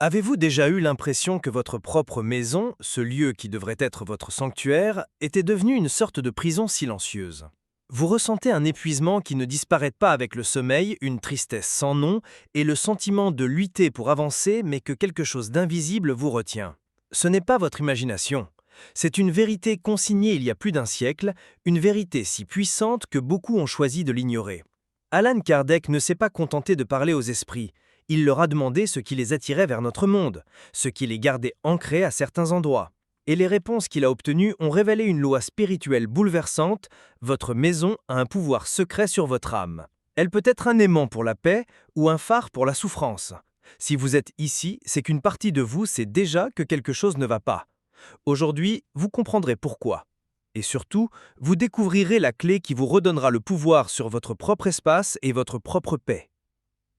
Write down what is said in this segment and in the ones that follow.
Avez-vous déjà eu l'impression que votre propre maison, ce lieu qui devrait être votre sanctuaire, était devenu une sorte de prison silencieuse? Vous ressentez un épuisement qui ne disparaît pas avec le sommeil, une tristesse sans nom et le sentiment de lutter pour avancer mais que quelque chose d'invisible vous retient. Ce n'est pas votre imagination. C'est une vérité consignée il y a plus d'un siècle, une vérité si puissante que beaucoup ont choisi de l'ignorer. Alan Kardec ne s'est pas contenté de parler aux esprits. Il leur a demandé ce qui les attirait vers notre monde, ce qui les gardait ancrés à certains endroits. Et les réponses qu'il a obtenues ont révélé une loi spirituelle bouleversante: votre maison a un pouvoir secret sur votre âme. Elle peut être un aimant pour la paix ou un phare pour la souffrance. Si vous êtes ici, c'est qu'une partie de vous sait déjà que quelque chose ne va pas. Aujourd'hui, vous comprendrez pourquoi. Et surtout, vous découvrirez la clé qui vous redonnera le pouvoir sur votre propre espace et votre propre paix.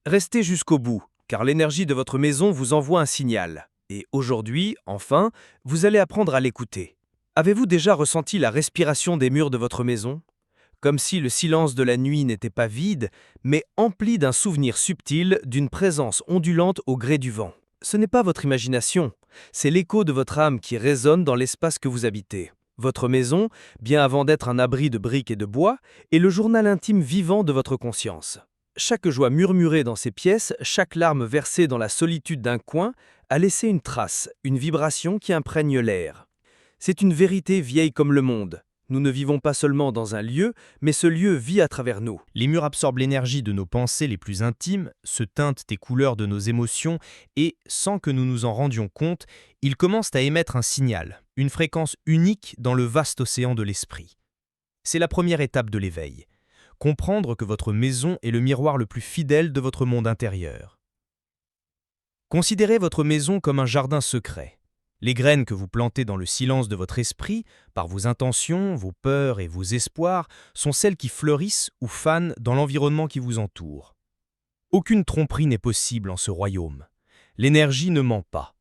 Restez jusqu'au bout, car l'énergie de votre maison vous envoie un signal. Et aujourd'hui, enfin, vous allez apprendre à l'écouter. Avez-vous déjà ressenti la respiration des murs de votre maison? Comme si le silence de la nuit n'était pas vide, mais empli d'un souvenir subtil, d'une présence ondulante au gré du vent. Ce n'est pas votre imagination, c'est l'écho de votre âme qui résonne dans l'espace que vous habitez. Votre maison, bien avant d'être un abri de briques et de bois, est le journal intime vivant de votre conscience. Chaque joie murmurée dans ces pièces, chaque larme versée dans la solitude d'un coin, a laissé une trace, une vibration qui imprègne l'air. C'est une vérité vieille comme le monde. Nous ne vivons pas seulement dans un lieu, mais ce lieu vit à travers nous. Les murs absorbent l'énergie de nos pensées les plus intimes, se teintent des couleurs de nos émotions et, sans que nous nous en rendions compte, ils commencent à émettre un signal, une fréquence unique dans le vaste océan de l'esprit. C'est la première étape de l'éveil. Comprendre que votre maison est le miroir le plus fidèle de votre monde intérieur. Considérez votre maison comme un jardin secret. Les graines que vous plantez dans le silence de votre esprit, par vos intentions, vos peurs et vos espoirs, sont celles qui fleurissent ou fanent dans l'environnement qui vous entoure. Aucune tromperie n'est possible en ce royaume. L'énergie ne ment pas.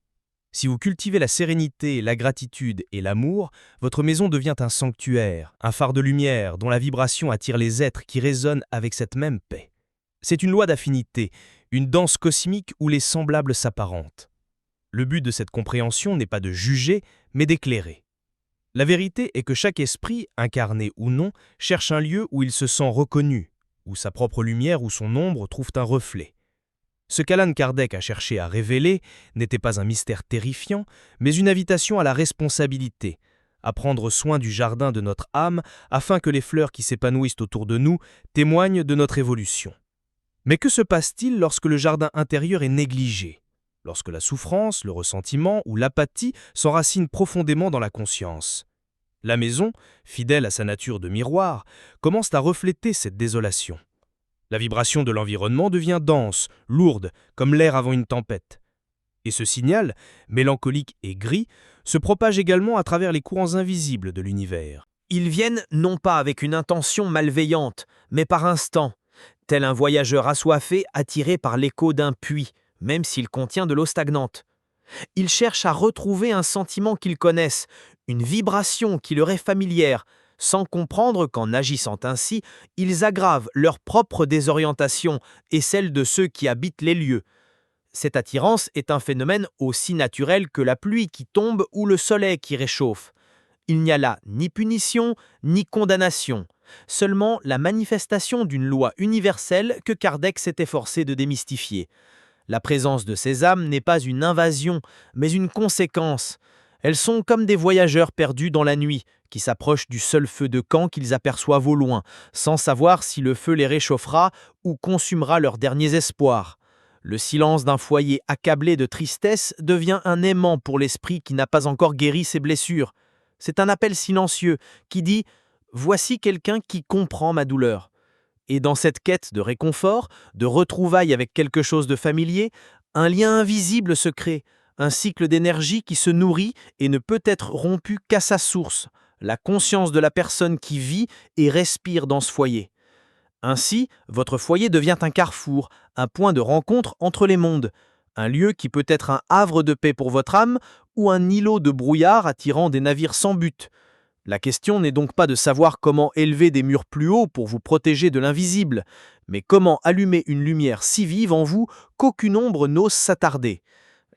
Si vous cultivez la sérénité, la gratitude et l'amour, votre maison devient un sanctuaire, un phare de lumière dont la vibration attire les êtres qui résonnent avec cette même paix. C'est une loi d'affinité, une danse cosmique où les semblables s'apparentent. Le but de cette compréhension n'est pas de juger, mais d'éclairer. La vérité est que chaque esprit, incarné ou non, cherche un lieu où il se sent reconnu, où sa propre lumière ou son ombre trouvent un reflet. Ce qu'Alan Kardec a cherché à révéler n'était pas un mystère terrifiant, mais une invitation à la responsabilité, à prendre soin du jardin de notre âme afin que les fleurs qui s'épanouissent autour de nous témoignent de notre évolution. Mais que se passe-t-il lorsque le jardin intérieur est négligé ? Lorsque la souffrance, le ressentiment ou l'apathie s'enracinent profondément dans la conscience? La maison, fidèle à sa nature de miroir, commence à refléter cette désolation. La vibration de l'environnement devient dense, lourde, comme l'air avant une tempête. Et ce signal, mélancolique et gris, se propage également à travers les courants invisibles de l'univers. Ils viennent non pas avec une intention malveillante, mais par instant, tel un voyageur assoiffé attiré par l'écho d'un puits, même s'il contient de l'eau stagnante. Ils cherchent à retrouver un sentiment qu'ils connaissent, une vibration qui leur est familière, sans comprendre qu'en agissant ainsi, ils aggravent leur propre désorientation et celle de ceux qui habitent les lieux. Cette attirance est un phénomène aussi naturel que la pluie qui tombe ou le soleil qui réchauffe. Il n'y a là ni punition, ni condamnation, seulement la manifestation d'une loi universelle que Kardec s'est efforcé de démystifier. La présence de ces âmes n'est pas une invasion, mais une conséquence. Elles sont comme des voyageurs perdus dans la nuit, qui s'approchent du seul feu de camp qu'ils aperçoivent au loin, sans savoir si le feu les réchauffera ou consumera leurs derniers espoirs. Le silence d'un foyer accablé de tristesse devient un aimant pour l'esprit qui n'a pas encore guéri ses blessures. C'est un appel silencieux qui dit « Voici quelqu'un qui comprend ma douleur ». Et dans cette quête de réconfort, de retrouvailles avec quelque chose de familier, un lien invisible se crée, un cycle d'énergie qui se nourrit et ne peut être rompu qu'à sa source, la conscience de la personne qui vit et respire dans ce foyer. Ainsi, votre foyer devient un carrefour, un point de rencontre entre les mondes, un lieu qui peut être un havre de paix pour votre âme ou un îlot de brouillard attirant des navires sans but. La question n'est donc pas de savoir comment élever des murs plus hauts pour vous protéger de l'invisible, mais comment allumer une lumière si vive en vous qu'aucune ombre n'ose s'attarder.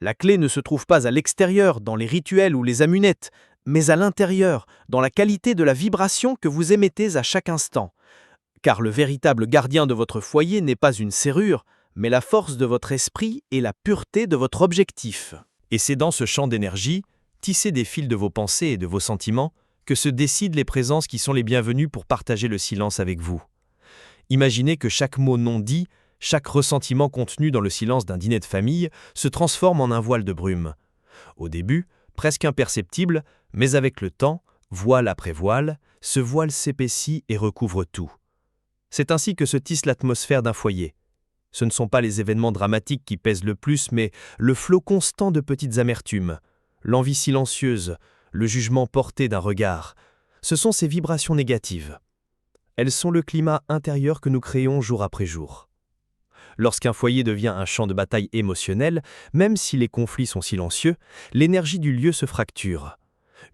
La clé ne se trouve pas à l'extérieur, dans les rituels ou les amulettes, mais à l'intérieur, dans la qualité de la vibration que vous émettez à chaque instant. Car le véritable gardien de votre foyer n'est pas une serrure, mais la force de votre esprit et la pureté de votre objectif. Et c'est dans ce champ d'énergie, tissé des fils de vos pensées et de vos sentiments, que se décident les présences qui sont les bienvenues pour partager le silence avec vous. Imaginez que chaque mot non dit, chaque ressentiment contenu dans le silence d'un dîner de famille se transforme en un voile de brume. Au début, presque imperceptible, mais avec le temps, voile après voile, ce voile s'épaissit et recouvre tout. C'est ainsi que se tisse l'atmosphère d'un foyer. Ce ne sont pas les événements dramatiques qui pèsent le plus, mais le flot constant de petites amertumes, l'envie silencieuse, le jugement porté d'un regard. Ce sont ces vibrations négatives. Elles sont le climat intérieur que nous créons jour après jour. Lorsqu'un foyer devient un champ de bataille émotionnel, même si les conflits sont silencieux, l'énergie du lieu se fracture.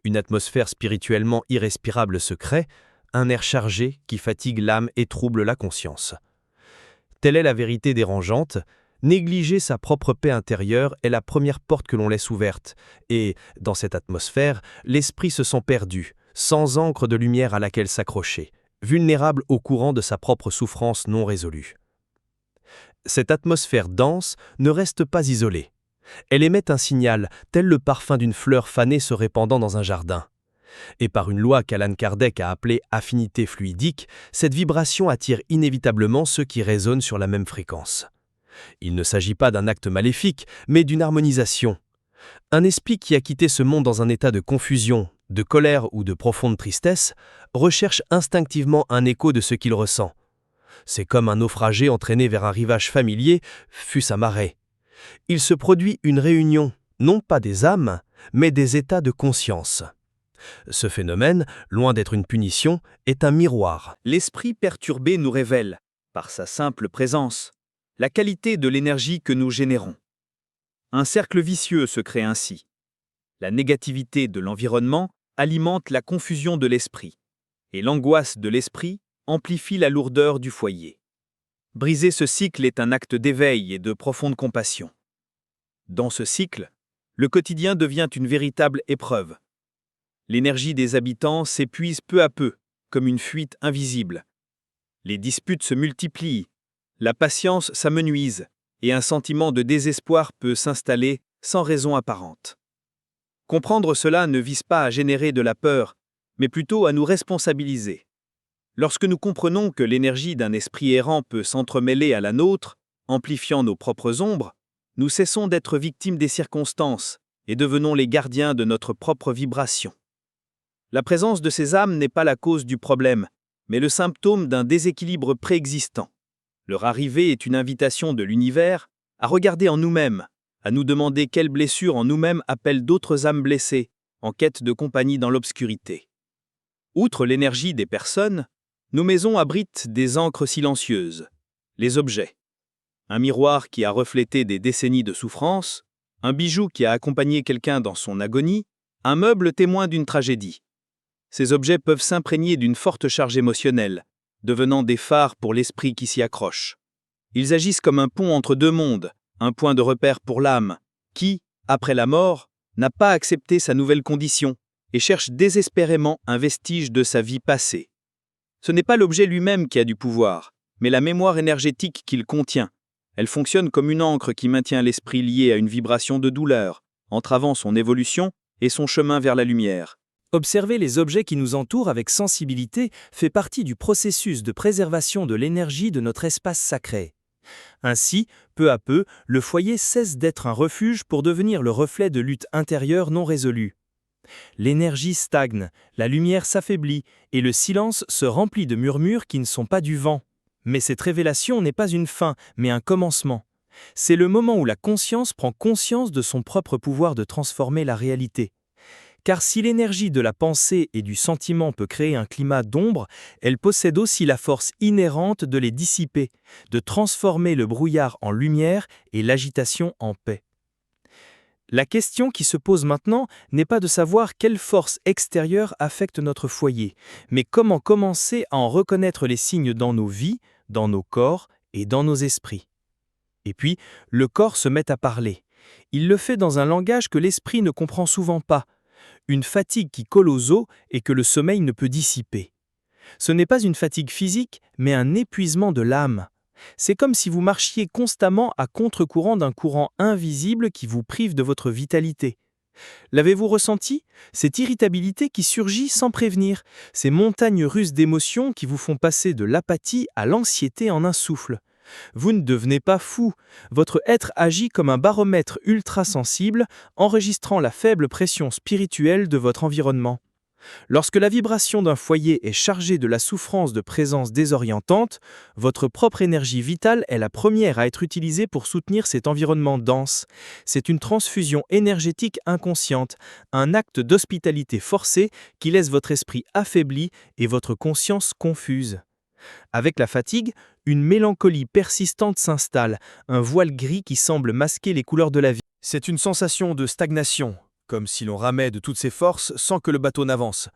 Une atmosphère spirituellement irrespirable se crée, un air chargé qui fatigue l'âme et trouble la conscience. Telle est la vérité dérangeante. Négliger sa propre paix intérieure est la première porte que l'on laisse ouverte, et, dans cette atmosphère, l'esprit se sent perdu, sans encre de lumière à laquelle s'accrocher, vulnérable au courant de sa propre souffrance non résolue. Cette atmosphère dense ne reste pas isolée. Elle émet un signal, tel le parfum d'une fleur fanée se répandant dans un jardin. Et par une loi qu'Alan Kardec a appelée affinité fluidique, cette vibration attire inévitablement ceux qui résonnent sur la même fréquence. Il ne s'agit pas d'un acte maléfique, mais d'une harmonisation. Un esprit qui a quitté ce monde dans un état de confusion, de colère ou de profonde tristesse, recherche instinctivement un écho de ce qu'il ressent. C'est comme un naufragé entraîné vers un rivage familier, fût-ce à marée. Il se produit une réunion, non pas des âmes, mais des états de conscience. Ce phénomène, loin d'être une punition, est un miroir. L'esprit perturbé nous révèle, par sa simple présence, la qualité de l'énergie que nous générons. Un cercle vicieux se crée ainsi. La négativité de l'environnement alimente la confusion de l'esprit, et l'angoisse de l'esprit amplifie la lourdeur du foyer. Briser ce cycle est un acte d'éveil et de profonde compassion. Dans ce cycle, le quotidien devient une véritable épreuve. L'énergie des habitants s'épuise peu à peu, comme une fuite invisible. Les disputes se multiplient, la patience s'amenuise, et un sentiment de désespoir peut s'installer sans raison apparente. Comprendre cela ne vise pas à générer de la peur, mais plutôt à nous responsabiliser. Lorsque nous comprenons que l'énergie d'un esprit errant peut s'entremêler à la nôtre, amplifiant nos propres ombres, nous cessons d'être victimes des circonstances et devenons les gardiens de notre propre vibration. La présence de ces âmes n'est pas la cause du problème, mais le symptôme d'un déséquilibre préexistant. Leur arrivée est une invitation de l'univers à regarder en nous-mêmes, à nous demander quelles blessures en nous-mêmes appellent d'autres âmes blessées, en quête de compagnie dans l'obscurité. Outre l'énergie des personnes, nos maisons abritent des ancres silencieuses, les objets. Un miroir qui a reflété des décennies de souffrance, un bijou qui a accompagné quelqu'un dans son agonie, un meuble témoin d'une tragédie. Ces objets peuvent s'imprégner d'une forte charge émotionnelle, devenant des phares pour l'esprit qui s'y accroche. Ils agissent comme un pont entre deux mondes, un point de repère pour l'âme, qui, après la mort, n'a pas accepté sa nouvelle condition et cherche désespérément un vestige de sa vie passée. Ce n'est pas l'objet lui-même qui a du pouvoir, mais la mémoire énergétique qu'il contient. Elle fonctionne comme une ancre qui maintient l'esprit lié à une vibration de douleur, entravant son évolution et son chemin vers la lumière. Observer les objets qui nous entourent avec sensibilité fait partie du processus de préservation de l'énergie de notre espace sacré. Ainsi, peu à peu, le foyer cesse d'être un refuge pour devenir le reflet de luttes intérieures non résolues. L'énergie stagne, la lumière s'affaiblit et le silence se remplit de murmures qui ne sont pas du vent. Mais cette révélation n'est pas une fin, mais un commencement. C'est le moment où la conscience prend conscience de son propre pouvoir de transformer la réalité. Car si l'énergie de la pensée et du sentiment peut créer un climat d'ombre, elle possède aussi la force inhérente de les dissiper, de transformer le brouillard en lumière et l'agitation en paix. La question qui se pose maintenant n'est pas de savoir quelle force extérieure affecte notre foyer, mais comment commencer à en reconnaître les signes dans nos vies, dans nos corps et dans nos esprits. Et puis, le corps se met à parler. Il le fait dans un langage que l'esprit ne comprend souvent pas, une fatigue qui colle aux os et que le sommeil ne peut dissiper. Ce n'est pas une fatigue physique, mais un épuisement de l'âme. C'est comme si vous marchiez constamment à contre-courant d'un courant invisible qui vous prive de votre vitalité. L'avez-vous ressenti? Cette irritabilité qui surgit sans prévenir, ces montagnes russes d'émotions qui vous font passer de l'apathie à l'anxiété en un souffle. Vous ne devenez pas fou, votre être agit comme un baromètre ultra-sensible, enregistrant la faible pression spirituelle de votre environnement. Lorsque la vibration d'un foyer est chargée de la souffrance de présence désorientante, votre propre énergie vitale est la première à être utilisée pour soutenir cet environnement dense. C'est une transfusion énergétique inconsciente, un acte d'hospitalité forcé qui laisse votre esprit affaibli et votre conscience confuse. Avec la fatigue, une mélancolie persistante s'installe, un voile gris qui semble masquer les couleurs de la vie. C'est une sensation de stagnation, comme si l'on ramait de toutes ses forces sans que le bateau n'avance.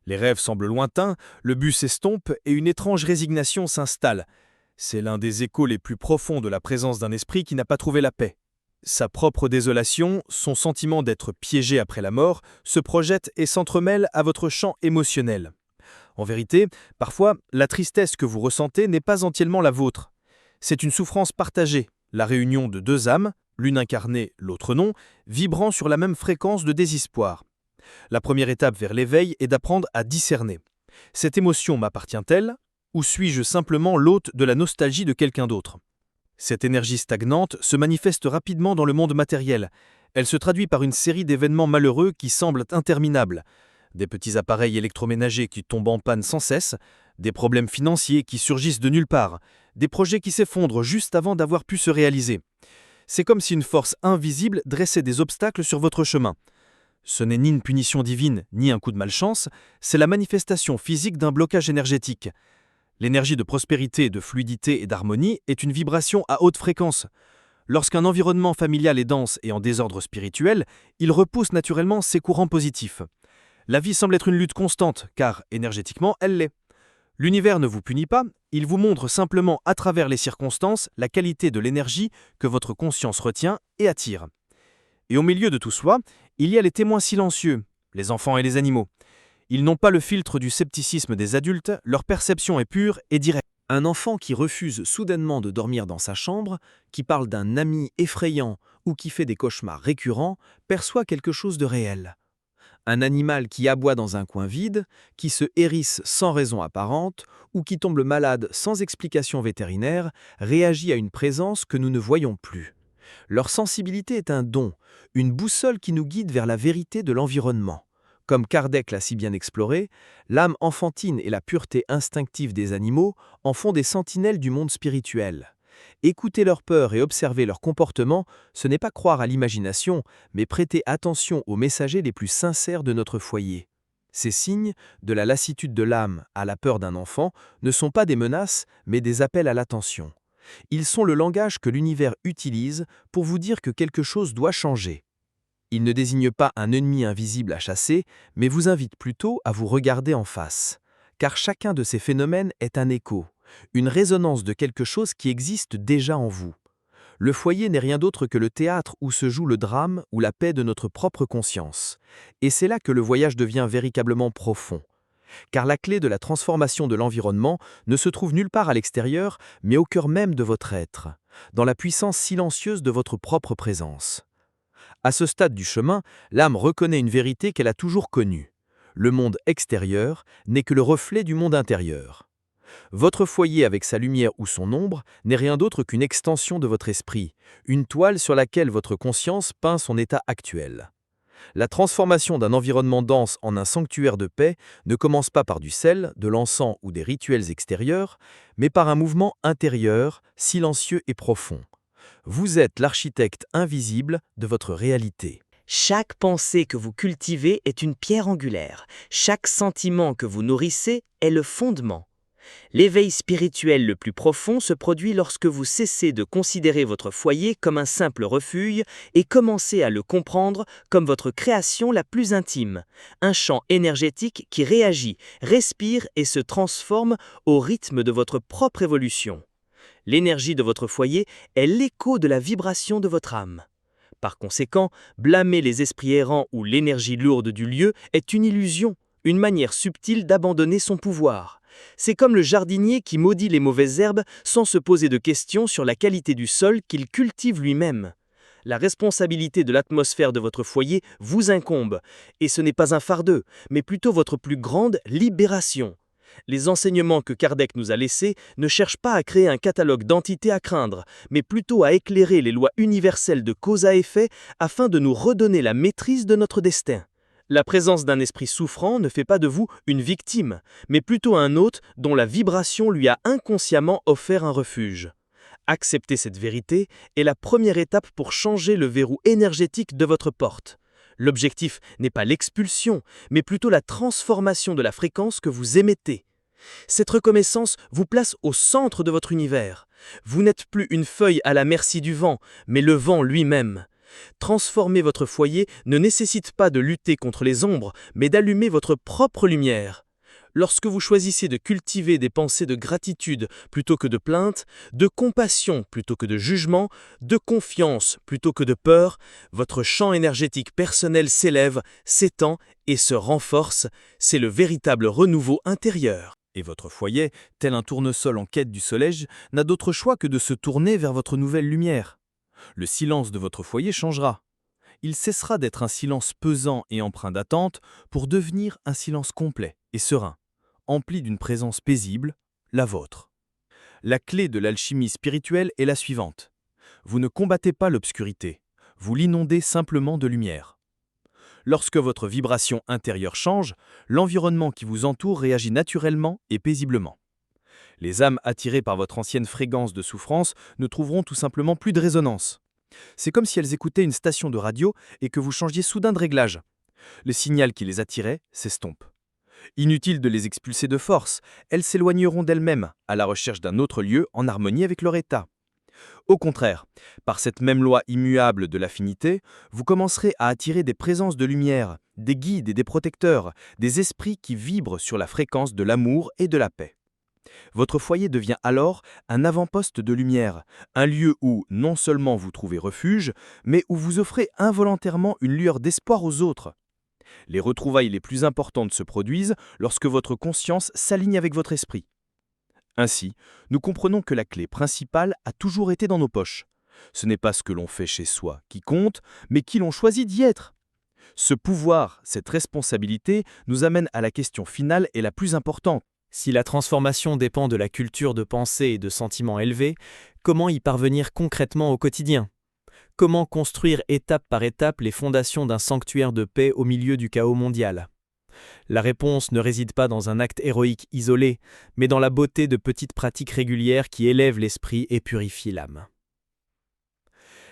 Les rêves semblent lointains, le but s'estompe et une étrange résignation s'installe. C'est l'un des échos les plus profonds de la présence d'un esprit qui n'a pas trouvé la paix. Sa propre désolation, son sentiment d'être piégé après la mort, se projette et s'entremêle à votre champ émotionnel. En vérité, parfois, la tristesse que vous ressentez n'est pas entièrement la vôtre. C'est une souffrance partagée, la réunion de deux âmes, l'une incarnée, l'autre non, vibrant sur la même fréquence de désespoir. La première étape vers l'éveil est d'apprendre à discerner. Cette émotion m'appartient-elle, ou suis-je simplement l'hôte de la nostalgie de quelqu'un d'autre? Cette énergie stagnante se manifeste rapidement dans le monde matériel. Elle se traduit par une série d'événements malheureux qui semblent interminables. Des petits appareils électroménagers qui tombent en panne sans cesse, des problèmes financiers qui surgissent de nulle part, des projets qui s'effondrent juste avant d'avoir pu se réaliser. C'est comme si une force invisible dressait des obstacles sur votre chemin. Ce n'est ni une punition divine, ni un coup de malchance, c'est la manifestation physique d'un blocage énergétique. L'énergie de prospérité, de fluidité et d'harmonie est une vibration à haute fréquence. Lorsqu'un environnement familial est dense et en désordre spirituel, il repousse naturellement ces courants positifs. La vie semble être une lutte constante, car énergétiquement, elle l'est. L'univers ne vous punit pas, il vous montre simplement à travers les circonstances la qualité de l'énergie que votre conscience retient et attire. Et au milieu de tout cela, il y a les témoins silencieux, les enfants et les animaux. Ils n'ont pas le filtre du scepticisme des adultes, leur perception est pure et directe. Un enfant qui refuse soudainement de dormir dans sa chambre, qui parle d'un ami effrayant ou qui fait des cauchemars récurrents, perçoit quelque chose de réel. Un animal qui aboie dans un coin vide, qui se hérisse sans raison apparente ou qui tombe malade sans explication vétérinaire, réagit à une présence que nous ne voyons plus. Leur sensibilité est un don, une boussole qui nous guide vers la vérité de l'environnement. Comme Kardec l'a si bien exploré, l'âme enfantine et la pureté instinctive des animaux en font des sentinelles du monde spirituel. Écouter leurs peurs et observer leur comportement, ce n'est pas croire à l'imagination, mais prêter attention aux messagers les plus sincères de notre foyer. Ces signes, de la lassitude de l'âme à la peur d'un enfant, ne sont pas des menaces, mais des appels à l'attention. Ils sont le langage que l'univers utilise pour vous dire que quelque chose doit changer. Ils ne désignent pas un ennemi invisible à chasser, mais vous invitent plutôt à vous regarder en face. Car chacun de ces phénomènes est un écho, une résonance de quelque chose qui existe déjà en vous. Le foyer n'est rien d'autre que le théâtre où se joue le drame ou la paix de notre propre conscience. Et c'est là que le voyage devient véritablement profond. Car la clé de la transformation de l'environnement ne se trouve nulle part à l'extérieur, mais au cœur même de votre être, dans la puissance silencieuse de votre propre présence. À ce stade du chemin, l'âme reconnaît une vérité qu'elle a toujours connue. Le monde extérieur n'est que le reflet du monde intérieur. Votre foyer avec sa lumière ou son ombre n'est rien d'autre qu'une extension de votre esprit, une toile sur laquelle votre conscience peint son état actuel. La transformation d'un environnement dense en un sanctuaire de paix ne commence pas par du sel, de l'encens ou des rituels extérieurs, mais par un mouvement intérieur, silencieux et profond. Vous êtes l'architecte invisible de votre réalité. Chaque pensée que vous cultivez est une pierre angulaire. Chaque sentiment que vous nourrissez est le fondement. L'éveil spirituel le plus profond se produit lorsque vous cessez de considérer votre foyer comme un simple refuge et commencez à le comprendre comme votre création la plus intime, un champ énergétique qui réagit, respire et se transforme au rythme de votre propre évolution. L'énergie de votre foyer est l'écho de la vibration de votre âme. Par conséquent, blâmer les esprits errants ou l'énergie lourde du lieu est une illusion, une manière subtile d'abandonner son pouvoir. C'est comme le jardinier qui maudit les mauvaises herbes sans se poser de questions sur la qualité du sol qu'il cultive lui-même. La responsabilité de l'atmosphère de votre foyer vous incombe, et ce n'est pas un fardeau, mais plutôt votre plus grande libération. Les enseignements que Kardec nous a laissés ne cherchent pas à créer un catalogue d'entités à craindre, mais plutôt à éclairer les lois universelles de cause à effet afin de nous redonner la maîtrise de notre destin. La présence d'un esprit souffrant ne fait pas de vous une victime, mais plutôt un hôte dont la vibration lui a inconsciemment offert un refuge. Accepter cette vérité est la première étape pour changer le verrou énergétique de votre porte. L'objectif n'est pas l'expulsion, mais plutôt la transformation de la fréquence que vous émettez. Cette reconnaissance vous place au centre de votre univers. Vous n'êtes plus une feuille à la merci du vent, mais le vent lui-même. Transformer votre foyer ne nécessite pas de lutter contre les ombres, mais d'allumer votre propre lumière. Lorsque vous choisissez de cultiver des pensées de gratitude plutôt que de plainte, de compassion plutôt que de jugement, de confiance plutôt que de peur, votre champ énergétique personnel s'élève, s'étend et se renforce. C'est le véritable renouveau intérieur. Et votre foyer, tel un tournesol en quête du soleil, n'a d'autre choix que de se tourner vers votre nouvelle lumière. Le silence de votre foyer changera. Il cessera d'être un silence pesant et empreint d'attente pour devenir un silence complet et serein, empli d'une présence paisible, la vôtre. La clé de l'alchimie spirituelle est la suivante. Vous ne combattez pas l'obscurité, vous l'inondez simplement de lumière. Lorsque votre vibration intérieure change, l'environnement qui vous entoure réagit naturellement et paisiblement. Les âmes attirées par votre ancienne fréquence de souffrance ne trouveront tout simplement plus de résonance. C'est comme si elles écoutaient une station de radio et que vous changiez soudain de réglage. Le signal qui les attirait s'estompe. Inutile de les expulser de force, elles s'éloigneront d'elles-mêmes, à la recherche d'un autre lieu en harmonie avec leur état. Au contraire, par cette même loi immuable de l'affinité, vous commencerez à attirer des présences de lumière, des guides et des protecteurs, des esprits qui vibrent sur la fréquence de l'amour et de la paix. Votre foyer devient alors un avant-poste de lumière, un lieu où non seulement vous trouvez refuge, mais où vous offrez involontairement une lueur d'espoir aux autres. Les retrouvailles les plus importantes se produisent lorsque votre conscience s'aligne avec votre esprit. Ainsi, nous comprenons que la clé principale a toujours été dans nos poches. Ce n'est pas ce que l'on fait chez soi qui compte, mais qui l'on choisit d'y être. Ce pouvoir, cette responsabilité, nous amène à la question finale et la plus importante. Si la transformation dépend de la culture de pensée et de sentiments élevés, comment y parvenir concrètement au quotidien ? Comment construire étape par étape les fondations d'un sanctuaire de paix au milieu du chaos mondial ? La réponse ne réside pas dans un acte héroïque isolé, mais dans la beauté de petites pratiques régulières qui élèvent l'esprit et purifient l'âme.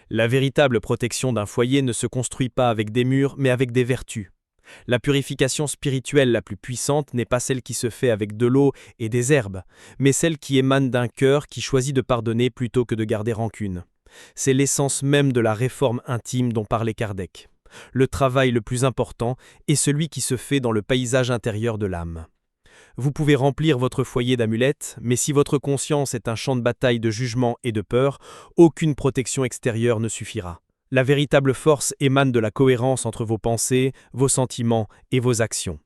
La véritable protection d'un foyer ne se construit pas avec des murs, mais avec des vertus. La purification spirituelle la plus puissante n'est pas celle qui se fait avec de l'eau et des herbes, mais celle qui émane d'un cœur qui choisit de pardonner plutôt que de garder rancune. C'est l'essence même de la réforme intime dont parlait Kardec. Le travail le plus important est celui qui se fait dans le paysage intérieur de l'âme. Vous pouvez remplir votre foyer d'amulettes, mais si votre conscience est un champ de bataille de jugement et de peur, aucune protection extérieure ne suffira. La véritable force émane de la cohérence entre vos pensées, vos sentiments et vos actions.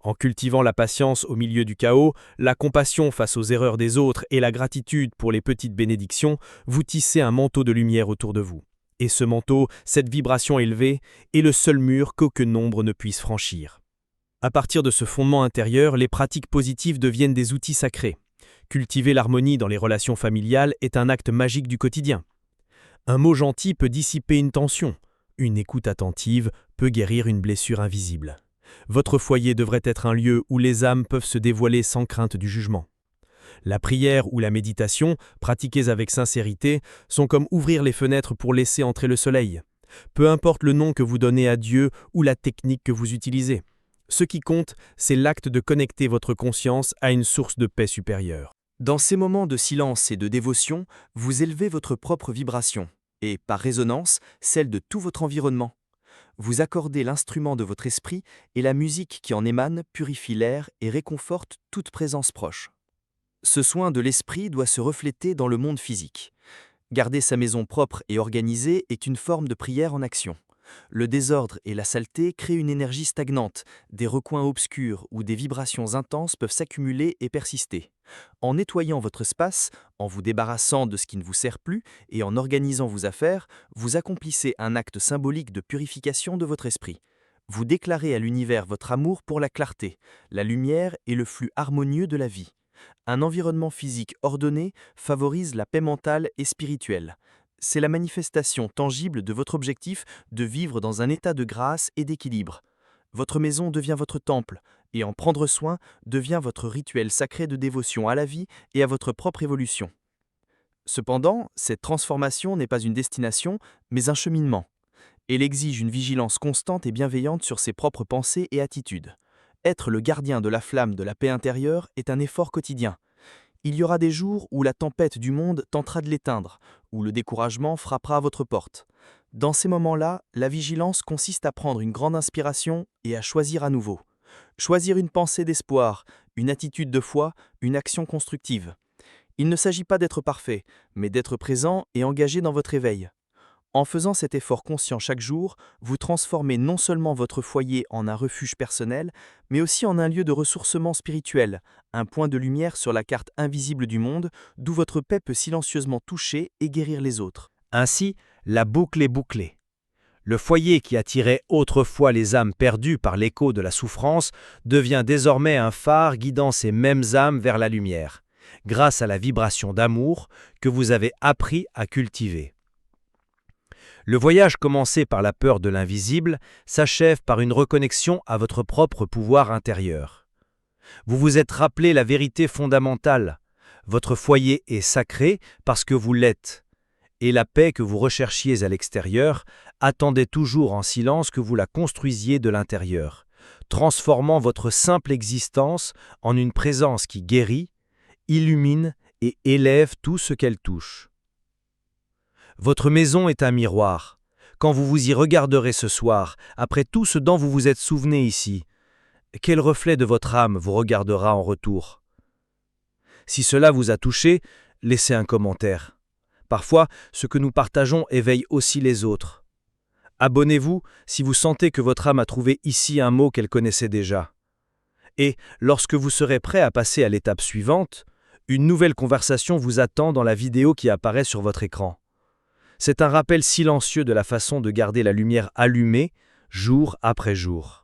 En cultivant la patience au milieu du chaos, la compassion face aux erreurs des autres et la gratitude pour les petites bénédictions, vous tissez un manteau de lumière autour de vous. Et ce manteau, cette vibration élevée, est le seul mur qu'aucun ombre ne puisse franchir. À partir de ce fondement intérieur, les pratiques positives deviennent des outils sacrés. Cultiver l'harmonie dans les relations familiales est un acte magique du quotidien. Un mot gentil peut dissiper une tension. Une écoute attentive peut guérir une blessure invisible. Votre foyer devrait être un lieu où les âmes peuvent se dévoiler sans crainte du jugement. La prière ou la méditation, pratiquées avec sincérité, sont comme ouvrir les fenêtres pour laisser entrer le soleil. Peu importe le nom que vous donnez à Dieu ou la technique que vous utilisez. Ce qui compte, c'est l'acte de connecter votre conscience à une source de paix supérieure. Dans ces moments de silence et de dévotion, vous élevez votre propre vibration, et par résonance, celle de tout votre environnement. Vous accordez l'instrument de votre esprit et la musique qui en émane purifie l'air et réconforte toute présence proche. Ce soin de l'esprit doit se refléter dans le monde physique. Garder sa maison propre et organisée est une forme de prière en action. Le désordre et la saleté créent une énergie stagnante, des recoins obscurs où des vibrations intenses peuvent s'accumuler et persister. En nettoyant votre espace, en vous débarrassant de ce qui ne vous sert plus et en organisant vos affaires, vous accomplissez un acte symbolique de purification de votre esprit. Vous déclarez à l'univers votre amour pour la clarté, la lumière et le flux harmonieux de la vie. Un environnement physique ordonné favorise la paix mentale et spirituelle. C'est la manifestation tangible de votre objectif de vivre dans un état de grâce et d'équilibre. Votre maison devient votre temple, et en prendre soin devient votre rituel sacré de dévotion à la vie et à votre propre évolution. Cependant, cette transformation n'est pas une destination, mais un cheminement. Elle exige une vigilance constante et bienveillante sur ses propres pensées et attitudes. Être le gardien de la flamme de la paix intérieure est un effort quotidien. Il y aura des jours où la tempête du monde tentera de l'éteindre, où le découragement frappera à votre porte. Dans ces moments-là, la vigilance consiste à prendre une grande inspiration et à choisir à nouveau. Choisir une pensée d'espoir, une attitude de foi, une action constructive. Il ne s'agit pas d'être parfait, mais d'être présent et engagé dans votre éveil. En faisant cet effort conscient chaque jour, vous transformez non seulement votre foyer en un refuge personnel, mais aussi en un lieu de ressourcement spirituel, un point de lumière sur la carte invisible du monde, d'où votre paix peut silencieusement toucher et guérir les autres. Ainsi, la boucle est bouclée. Le foyer qui attirait autrefois les âmes perdues par l'écho de la souffrance devient désormais un phare guidant ces mêmes âmes vers la lumière, grâce à la vibration d'amour que vous avez appris à cultiver. Le voyage commencé par la peur de l'invisible s'achève par une reconnexion à votre propre pouvoir intérieur. Vous vous êtes rappelé la vérité fondamentale. Votre foyer est sacré parce que vous l'êtes. Et la paix que vous recherchiez à l'extérieur attendait toujours en silence que vous la construisiez de l'intérieur, transformant votre simple existence en une présence qui guérit, illumine et élève tout ce qu'elle touche. Votre maison est un miroir. Quand vous vous y regarderez ce soir, après tout ce dont vous vous êtes souvenu ici, quel reflet de votre âme vous regardera en retour? Si cela vous a touché, laissez un commentaire. Parfois, ce que nous partageons éveille aussi les autres. Abonnez-vous si vous sentez que votre âme a trouvé ici un mot qu'elle connaissait déjà. Et, lorsque vous serez prêt à passer à l'étape suivante, une nouvelle conversation vous attend dans la vidéo qui apparaît sur votre écran. C'est un rappel silencieux de la façon de garder la lumière allumée jour après jour.